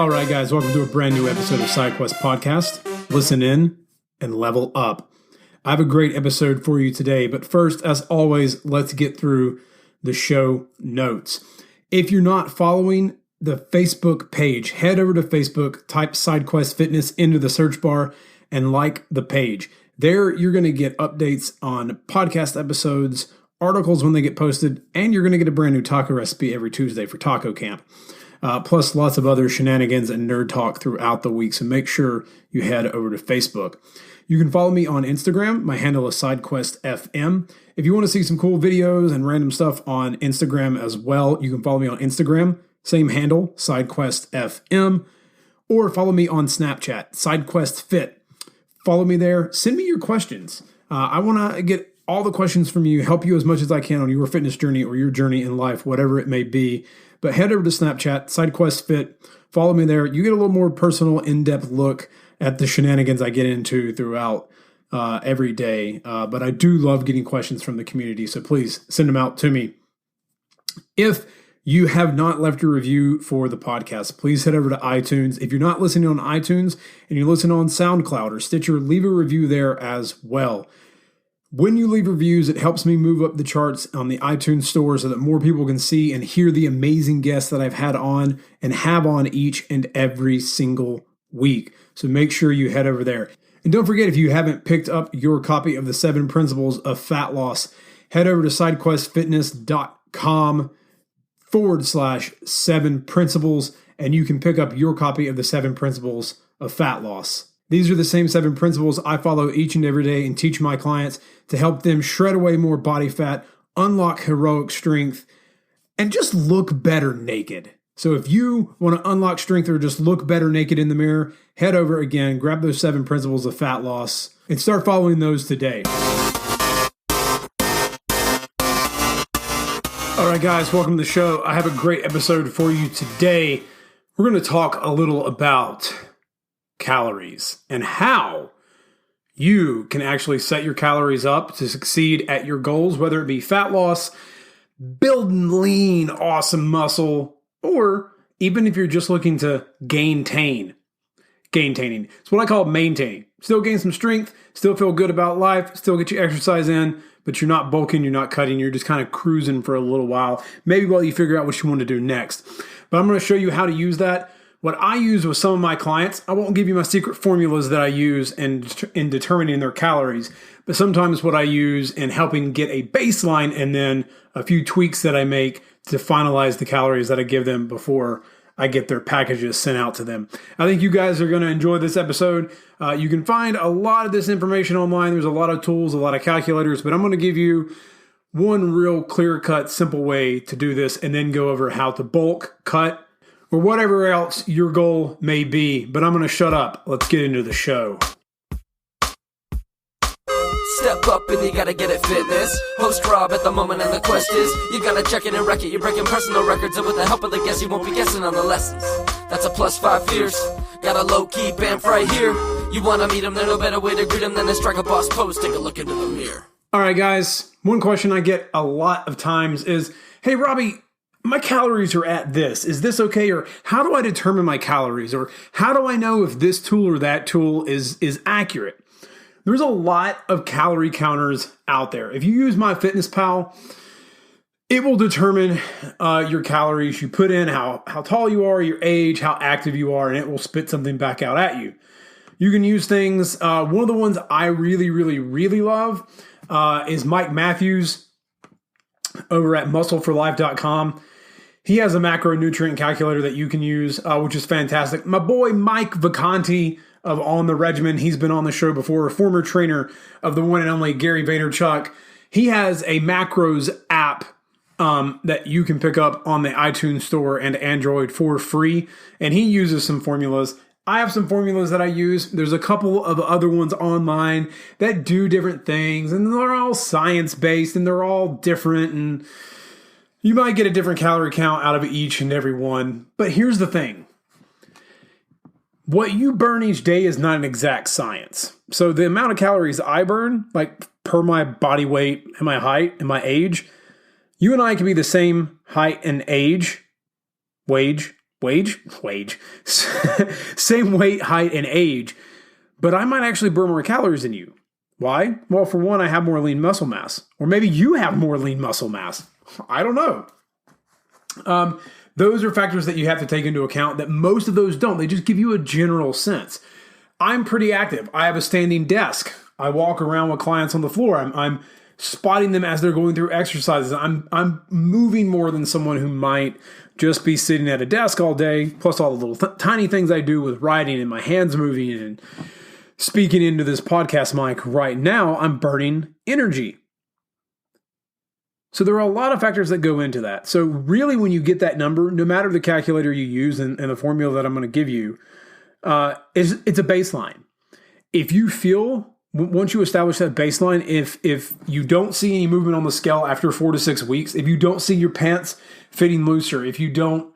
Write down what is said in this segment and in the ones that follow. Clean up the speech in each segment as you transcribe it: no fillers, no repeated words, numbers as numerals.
All right, guys, welcome to a brand new episode of SideQuest Podcast. Listen in and level up. I have a great episode for you today, but first, as always, let's get through the show notes. If you're not following the Facebook page, head over to Facebook, type SideQuest Fitness into the search bar, and like the page. There, you're going to get updates on podcast episodes, articles when they get posted, and you're going to get a brand new taco recipe every Tuesday for taco camp. Plus lots of other shenanigans and nerd talk throughout the week, so make sure you head over to Facebook. You can follow me on Instagram. My handle is SideQuestFM. If you want to see some cool videos and random stuff on Instagram as well, you can follow me on Instagram. Same handle, SideQuestFM. Or follow me on Snapchat, SideQuestFit. Follow me there. Send me your questions. I want to get all the questions from you, help you as much as I can on your fitness journey or your journey in life, whatever it may be. But head over to Snapchat, SideQuestFit. Follow me there. You get a little more personal, in-depth look at the shenanigans I get into throughout every day. But I do love getting questions from the community, so please send them out to me. If you have not left a review for the podcast, please head over to iTunes. If you're not listening on iTunes and you listen on SoundCloud or Stitcher, leave a review there as well. When you leave reviews, it helps me move up the charts on the iTunes store so that more people can see and hear the amazing guests that I've had on and have on each and every single week. So make sure you head over there. And don't forget, if you haven't picked up your copy of the 7 Principles of Fat Loss, head over to sidequestfitness.com/7 principles, and you can pick up your copy of the 7 Principles of Fat Loss. These are the same 7 principles I follow each and every day and teach my clients to help them shred away more body fat, unlock heroic strength, and just look better naked. So if you want to unlock strength or just look better naked in the mirror, head over again, grab those 7 principles of fat loss, and start following those today. All right, guys, welcome to the show. I have a great episode for you today. We're going to talk a little about calories and how you can actually set your calories up to succeed at your goals, whether it be fat loss, building lean, awesome muscle, or even if you're just looking to gaintaining. It's what I call maintaining. Still gain some strength, still feel good about life, still get your exercise in, but you're not bulking, you're not cutting, you're just kind of cruising for a little while, maybe while you figure out what you want to do next. But I'm going to show you how to use that. What I use with some of my clients, I won't give you my secret formulas that I use in determining their calories, but sometimes what I use in helping get a baseline and then a few tweaks that I make to finalize the calories that I give them before I get their packages sent out to them. I think you guys are going to enjoy this episode. You can find a lot of this information online. There's a lot of tools, a lot of calculators, but I'm going to give you one real clear-cut, simple way to do this and then go over how to bulk, cut, or whatever else your goal may be. But I'm going to shut up. Let's get into the show. Step up and you gotta get it fitness. Host Rob at the moment and the quest is you gotta check it and wreck it. You're breaking personal records and with the help of the guests you won't be guessing on the lessons. That's a +5 fierce. Got a low-key bamf right here. You wanna meet them, there's no better way to greet them than to strike a boss pose. Take a look into the mirror. All right, guys. One question I get a lot of times is, hey, Robbie, my calories are at this. Is this okay? Or how do I determine my calories? Or how do I know if this tool or that tool is accurate? There's a lot of calorie counters out there. If you use MyFitnessPal, it will determine your calories. You put in how tall you are, your age, how active you are, and it will spit something back out at you. You can use things. One of the ones I really, really, really love is Mike Matthews over at muscleforlife.com. He has a macronutrient calculator that you can use, which is fantastic. My boy Mike Vacanti of On the Regimen, he's been on the show before, a former trainer of the one and only Gary Vaynerchuk. He has a macros app that you can pick up on the iTunes store and Android for free, and he uses some formulas. I have some formulas that I use. There's a couple of other ones online that do different things, and they're all science-based, and they're all different, and you might get a different calorie count out of each and every one. But here's the thing. What you burn each day is not an exact science. So the amount of calories I burn, like per my body weight and my height and my age, you and I can be the same height and age, wage, same weight, height, and age, but I might actually burn more calories than you. Why? Well, for one, I have more lean muscle mass, or maybe you have more lean muscle mass. I don't know. Those are factors that you have to take into account that most of those don't. They just give you a general sense. I'm pretty active. I have a standing desk. I walk around with clients on the floor. I'm spotting them as they're going through exercises. I'm moving more than someone who might just be sitting at a desk all day, plus all the little tiny things I do with writing and my hands moving and speaking into this podcast mic right now. I'm burning energy. So there are a lot of factors that go into that. So really, when you get that number, no matter the calculator you use and the formula that I'm going to give you, it's a baseline. If you feel, once you establish that baseline, if you don't see any movement on the scale after 4 to 6 weeks, if you don't see your pants fitting looser, if you don't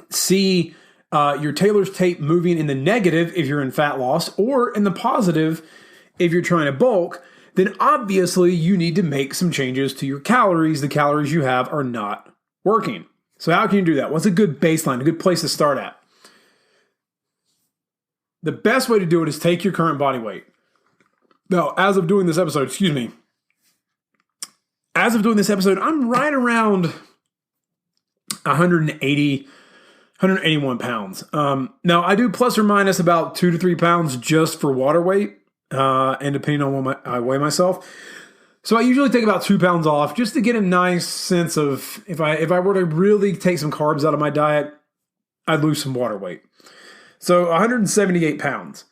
see your tailor's tape moving in the negative if you're in fat loss, or in the positive if you're trying to bulk, then obviously you need to make some changes to your calories. The calories you have are not working. So how can you do that? What's a good baseline, a good place to start at? The best way to do it is take your current body weight. Now, as of doing this episode, I'm right around 181 pounds. Now, I do plus or minus about 2 to 3 pounds just for water weight, and depending on what I weigh myself. So I usually take about 2 pounds off just to get a nice sense of if I were to really take some carbs out of my diet, I'd lose some water weight. So 178 pounds.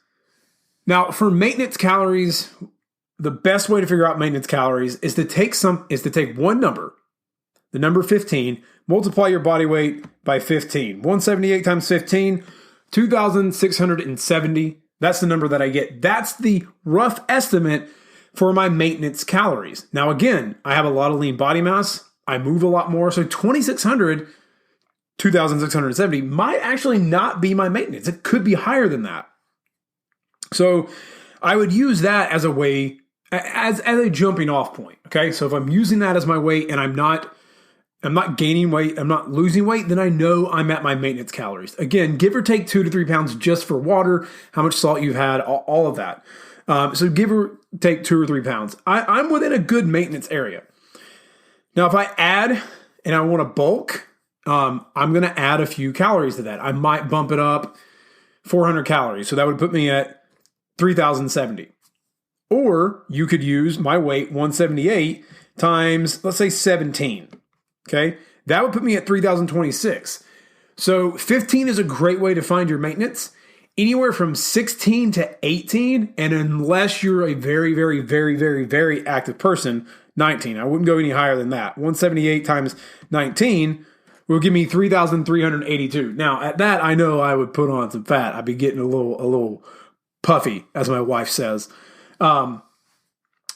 Now, for maintenance calories, the best way to figure out maintenance calories is to take one number, the number 15, multiply your body weight by 15. 178 times 15, 2,670. That's the number that I get. That's the rough estimate for my maintenance calories. Now, again, I have a lot of lean body mass. I move a lot more. So 2,670 might actually not be my maintenance. It could be higher than that. So I would use that as a way, as a jumping off point. Okay. So if I'm using that as my weight and I'm not gaining weight, I'm not losing weight, then I know I'm at my maintenance calories. Again, give or take 2 to 3 pounds just for water, how much salt you've had, all of that. So give or take 2 or 3 pounds. I'm within a good maintenance area. Now, if I add and I want to bulk, I'm going to add a few calories to that. I might bump it up 400 calories. So that would put me at 3,070. Or you could use my weight, 178, times, let's say 17. Okay, that would put me at 3,026. So 15 is a great way to find your maintenance. Anywhere from 16 to 18, and unless you're a very, very, very, very, very active person, 19. I wouldn't go any higher than that. 178 times 19 will give me 3,382. Now, at that, I know I would put on some fat. I'd be getting a little puffy, as my wife says.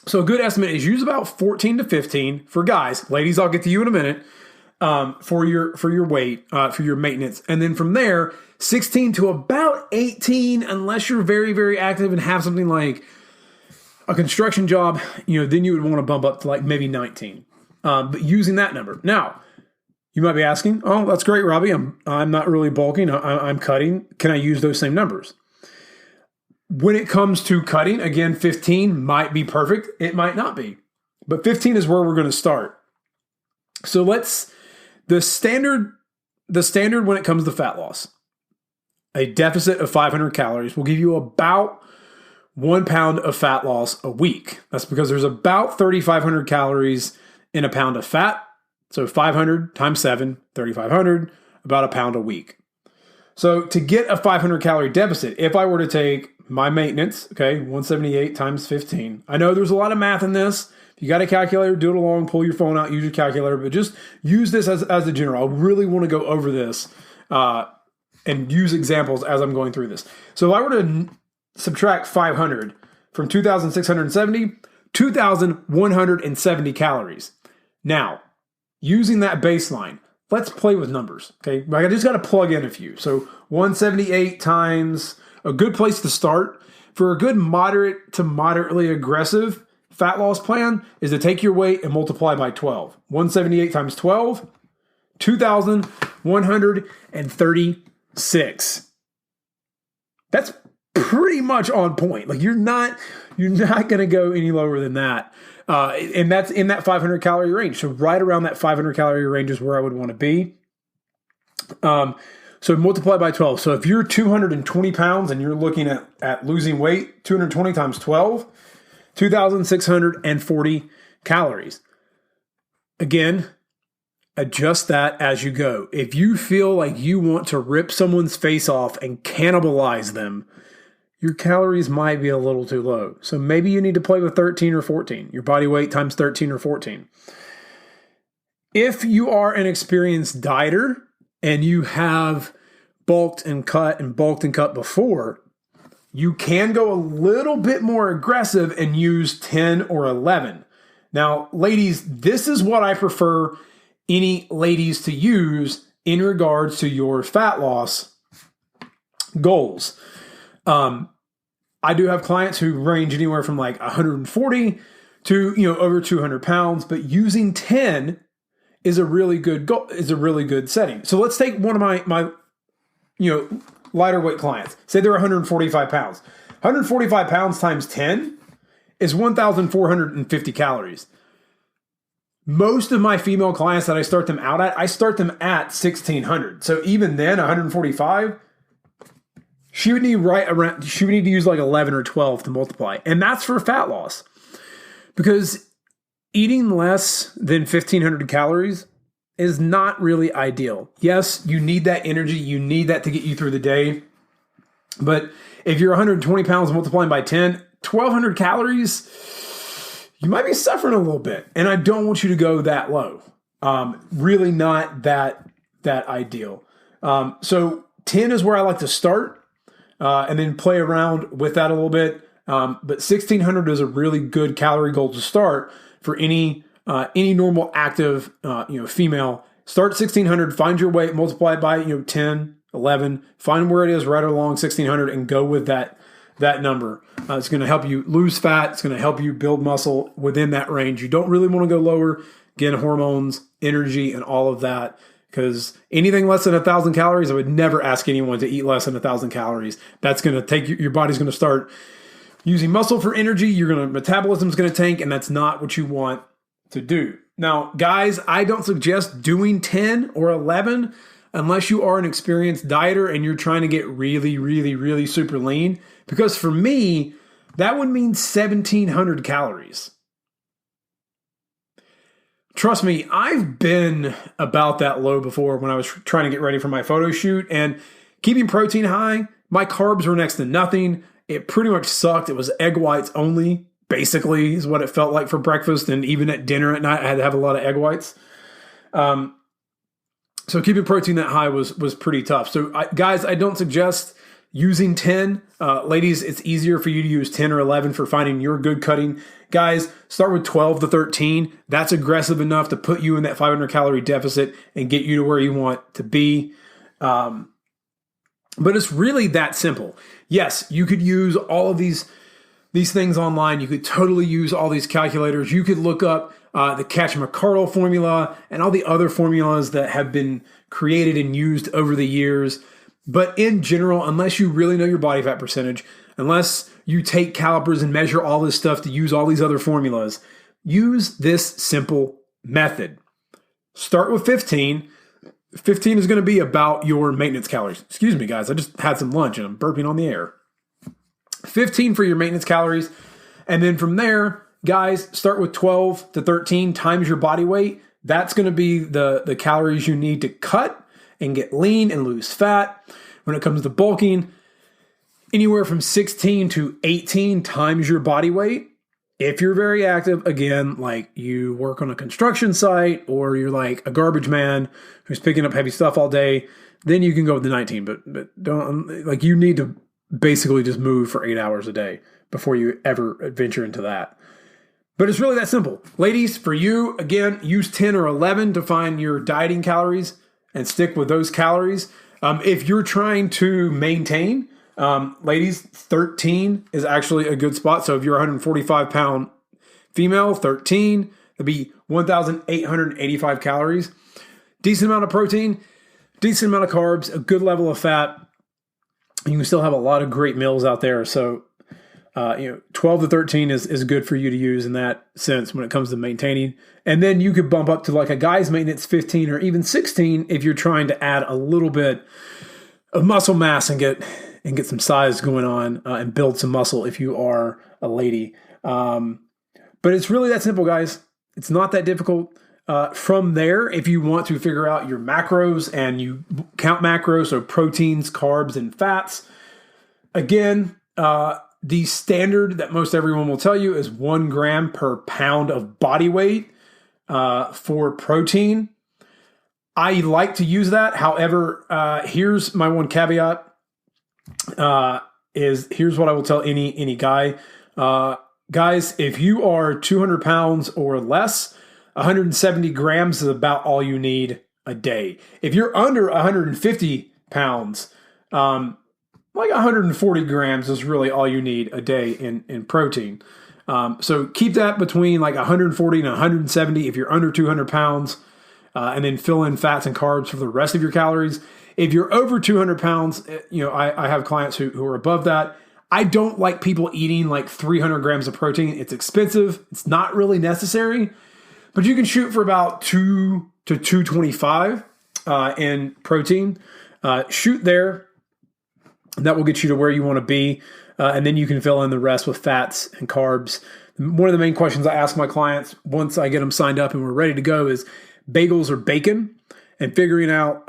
So a good estimate is use about 14 to 15 for guys. Ladies, I'll get to you in a minute, for your weight, for your maintenance. And then from there, 16 to about 18, unless you're very, very active and have something like a construction job, then you would want to bump up to like maybe 19. But using that number. Now, you might be asking, oh, that's great, Robbie. I'm not really bulking. I'm cutting. Can I use those same numbers? When it comes to cutting, again, 15 might be perfect. It might not be. But 15 is where we're going to start. So the standard when it comes to fat loss, a deficit of 500 calories will give you about 1 pound of fat loss a week. That's because there's about 3,500 calories in a pound of fat. So 500 times 7, 3,500, about a pound a week. So to get a 500 calorie deficit, if I were to take my maintenance, 178 times 15. I know there's a lot of math in this. If you got a calculator, do it along, pull your phone out, use your calculator, but just use this as a general. I really want to go over this and use examples as I'm going through this. So if I were to subtract 500 from 2,670, 2,170 calories. Now, using that baseline, let's play with numbers, okay? I just got to plug in a few. So 178 times, a good place to start for a good moderate to moderately aggressive fat loss plan is to take your weight and multiply by 12. 178 times 12, 2,170 136. That's pretty much on point. Like you're not going to go any lower than that. And that's in that 500 calorie range. So right around that 500 calorie range is where I would want to be. So multiply by 12. So if you're 220 pounds and you're looking at losing weight, 220 times 12, 2,640 calories. Again, adjust that as you go. If you feel like you want to rip someone's face off and cannibalize them, your calories might be a little too low. So maybe you need to play with 13 or 14, your body weight times 13 or 14. If you are an experienced dieter and you have bulked and cut before, you can go a little bit more aggressive and use 10 or 11. Now, ladies, this is what I prefer any ladies to use in regards to your fat loss goals. I do have clients who range anywhere from like 140 to, over 200 pounds, but using 10 is a really good goal, is a really good setting. So let's take one of my lighter weight clients. Say they're 145 pounds. 145 pounds times 10 is 1,450 calories. Most of my female clients that I start them out at, I start them at 1,600. So even then, 145, she would need to use like 11 or 12 to multiply. And that's for fat loss. Because eating less than 1,500 calories is not really ideal. Yes, you need that energy. You need that to get you through the day. But if you're 120 pounds multiplying by 10, 1,200 calories, you might be suffering a little bit. And I don't want you to go that low. Really not that ideal. So 10 is where I like to start and then play around with that a little bit. But 1,600 is a really good calorie goal to start for any normal active, female. Start 1,600, find your weight, multiply it by, 10, 11, find where it is right along 1,600 and go with that number. It's going to help you lose fat. It's going to help you build muscle within that range. You don't really want to go lower. Again, hormones, energy, and all of that. Because anything less than 1,000 calories, I would never ask anyone to eat less than 1,000 calories. That's going to take your body's going to start using muscle for energy. Metabolism's going to tank, and that's not what you want to do. Now, guys, I don't suggest doing 10 or 11 unless you are an experienced dieter and you're trying to get really, really, really super lean. Because for me, that would mean 1,700 calories. Trust me, I've been about that low before when I was trying to get ready for my photo shoot. And keeping protein high, my carbs were next to nothing. It pretty much sucked. It was egg whites only, basically, is what it felt like for breakfast. And even at dinner at night, I had to have a lot of egg whites. So keeping protein that high was pretty tough. So guys, I don't suggest using 10. Ladies, it's easier for you to use 10 or 11 for finding your good cutting. Guys, start with 12 to 13. That's aggressive enough to put you in that 500 calorie deficit and get you to where you want to be. But it's really that simple. Yes, you could use all of these things online. You could totally use all these calculators. You could look up the Catch-McCardle formula and all the other formulas that have been created and used over the years. But in general, unless you really know your body fat percentage, unless you take calipers and measure all this stuff to use all these other formulas, use this simple method. Start with 15. 15 is going to be about your maintenance calories. Excuse me, guys. I just had some lunch and I'm burping on the air. 15 for your maintenance calories. And then from there, guys, start with 12 to 13 times your body weight. That's going to be the calories you need to cut and get lean and lose fat. When it comes to bulking, anywhere from 16 to 18 times your body weight. If you're very active, again, like you work on a construction site or you're like a garbage man who's picking up heavy stuff all day, then you can go with the 19. But don't, like, you need to basically just move for 8 hours a day before you ever venture into that. But it's really that simple. Ladies, for you, again, use 10 or 11 to find your dieting calories and stick with those calories. If you're trying to maintain, ladies, 13 is actually a good spot. So if you're a 145 pound female, 13, it'd be 1,885 calories. Decent amount of protein. decent amount of carbs, a good level of fat. You can still have a lot of great meals out there. So, 12 to 13 is good for you to use in that sense when it comes to maintaining. And then you could bump up to like a guy's maintenance 15 or even 16 if you're trying to add a little bit of muscle mass and get some size going on and build some muscle if you are a lady. But it's really that simple, guys. It's not that difficult. From there, if you want to figure out your macros and you count macros, so proteins, carbs, and fats, again, the standard that most everyone will tell you is 1 gram per pound of body weight for protein. I like to use that. However, here's my one caveat. Here's what I will tell any guy. Guys, if you are 200 pounds or less, 170 grams is about all you need a day. If you're under 150 pounds, like 140 grams is really all you need a day in protein. So keep that between like 140 and 170 if you're under 200 pounds, and then fill in fats and carbs for the rest of your calories. If you're over 200 pounds, I have clients who are above that. I don't like people eating like 300 grams of protein. It's expensive. It's not really necessary. But you can shoot for about 2 to 225 in protein. Shoot there. That will get you to where you want to be. And then you can fill in the rest with fats and carbs. One of the main questions I ask my clients once I get them signed up and we're ready to go is bagels or bacon, and figuring out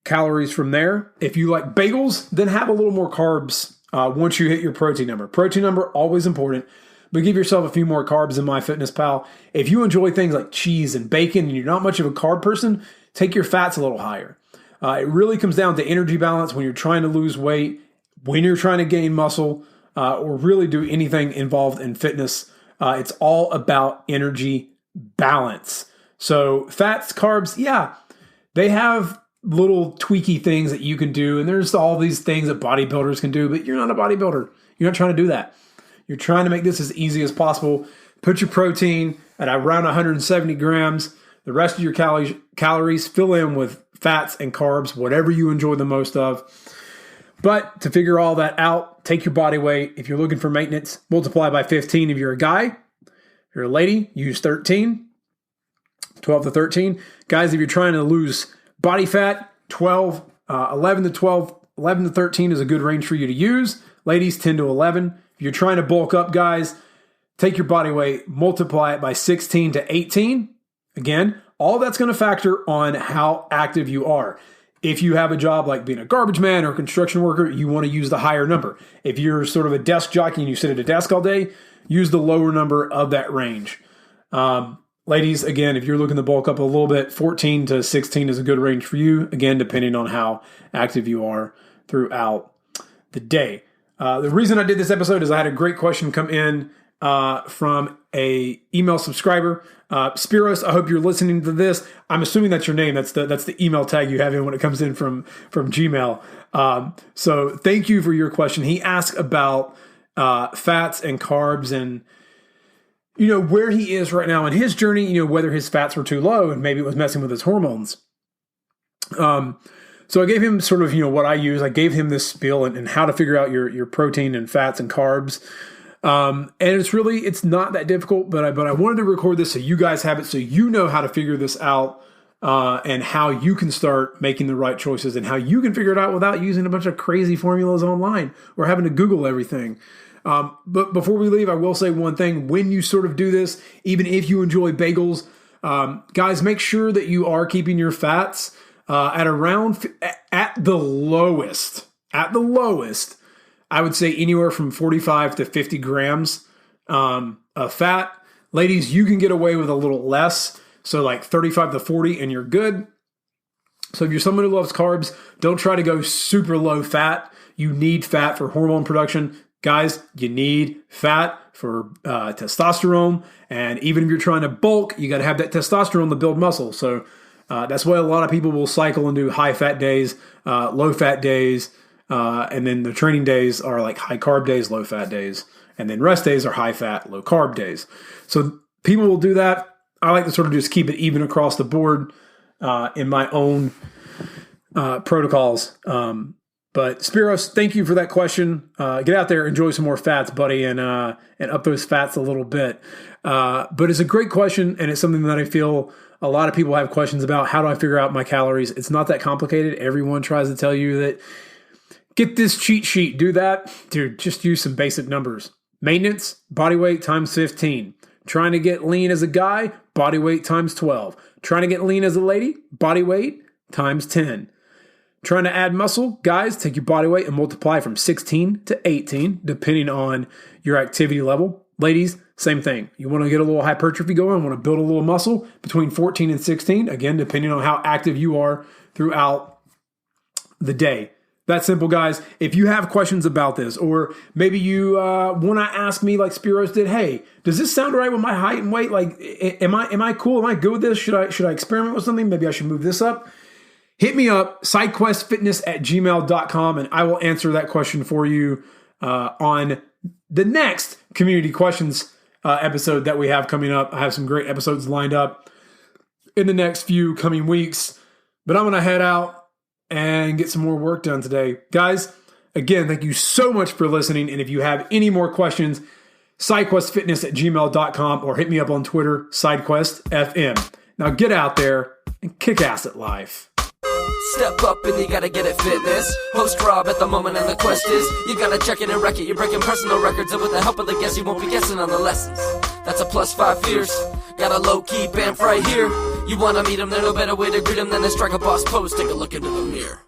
calories from there. If you like bagels, then have a little more carbs once you hit your protein number. Protein number, always important. But give yourself a few more carbs in MyFitnessPal. If you enjoy things like cheese and bacon and you're not much of a carb person, take your fats a little higher. It really comes down to energy balance when you're trying to lose weight, when you're trying to gain muscle, or really do anything involved in fitness. It's all about energy balance. So fats, carbs, yeah, they have little tweaky things that you can do. And there's all these things that bodybuilders can do, but you're not a bodybuilder. You're not trying to do that. You're trying to make this as easy as possible. Put your protein at around 170 grams. The rest of your calories fill in with fats and carbs, whatever you enjoy the most of. But to figure all that out, take your body weight. If you're looking for maintenance, multiply by 15 if you're a guy. If you're a lady, use 13. 12 to 13. Guys, if you're trying to lose body fat, 11 to 13 is a good range for you to use. Ladies, 10 to 11. If you're trying to bulk up, guys, take your body weight, multiply it by 16 to 18. Again, all that's going to factor on how active you are. If you have a job like being a garbage man or a construction worker, you want to use the higher number. If you're sort of a desk jockey and you sit at a desk all day, use the lower number of that range. Ladies, again, if you're looking to bulk up a little bit, 14 to 16 is a good range for you, again, depending on how active you are throughout the day. The reason I did this episode is I had a great question come in from a email subscriber. Spiros, I hope you're listening to this. I'm assuming that's your name. That's the email tag you have in when it comes in from Gmail. So thank you for your question. He asked about fats and carbs and where he is right now in his journey, whether his fats were too low and maybe it was messing with his hormones. So I gave him sort of, what I use. I gave him this spiel and how to figure out your protein and fats and carbs. And it's not that difficult, but I wanted to record this so you guys have it, so you know how to figure this out, and how you can start making the right choices and how you can figure it out without using a bunch of crazy formulas online or having to Google everything. But before we leave, I will say one thing. When you sort of do this, even if you enjoy bagels, guys, make sure that you are keeping your fats at the lowest, I would say anywhere from 45 to 50 grams of fat. Ladies, you can get away with a little less, so like 35 to 40 and you're good. So if you're someone who loves carbs, don't try to go super low fat. You need fat for hormone production. Guys, you need fat for testosterone. And even if you're trying to bulk, you got to have that testosterone to build muscle. So that's why a lot of people will cycle and do high fat days, low fat days. And then the training days are like high carb days, low fat days. And then rest days are high fat, low carb days. So people will do that. I like to sort of just keep it even across the board in my own protocols. But Spiros, thank you for that question. Get out there, enjoy some more fats, buddy, and up those fats a little bit. But it's a great question, and it's something that I feel a lot of people have questions about. How do I figure out my calories? It's not that complicated. Everyone tries to tell you that get this cheat sheet, do that. Dude, just use some basic numbers. Maintenance, body weight times 15. Trying to get lean as a guy, body weight times 12. Trying to get lean as a lady, body weight times 10. Trying to add muscle, guys, take your body weight and multiply from 16 to 18, depending on your activity level. Ladies, same thing. You want to get a little hypertrophy going, want to build a little muscle between 14 and 16, again, depending on how active you are throughout the day. That's simple, guys. If you have questions about this, or maybe you want to ask me like Spiros did, hey, does this sound right with my height and weight? Like, am I cool? Am I good with this? Should I experiment with something? Maybe I should move this up. Hit me up, sidequestfitness@gmail.com, and I will answer that question for you on the next community questions episode that we have coming up. I have some great episodes lined up in the next few coming weeks, but I'm going to head out and get some more work done today. Guys, again, thank you so much for listening. And if you have any more questions, sidequestfitness@gmail.com, or hit me up on Twitter, sidequestfm. Now get out there and kick ass at life. Step up and you gotta get it fitness. Host Rob at the moment and the quest is you gotta check it and wreck it. You're breaking personal records, and with the help of the guests you won't be guessing on the lessons. That's a +5 fierce. Got a low-key band right here. You wanna meet him, there's no better way to greet him than to strike a boss pose. Take a look into the mirror.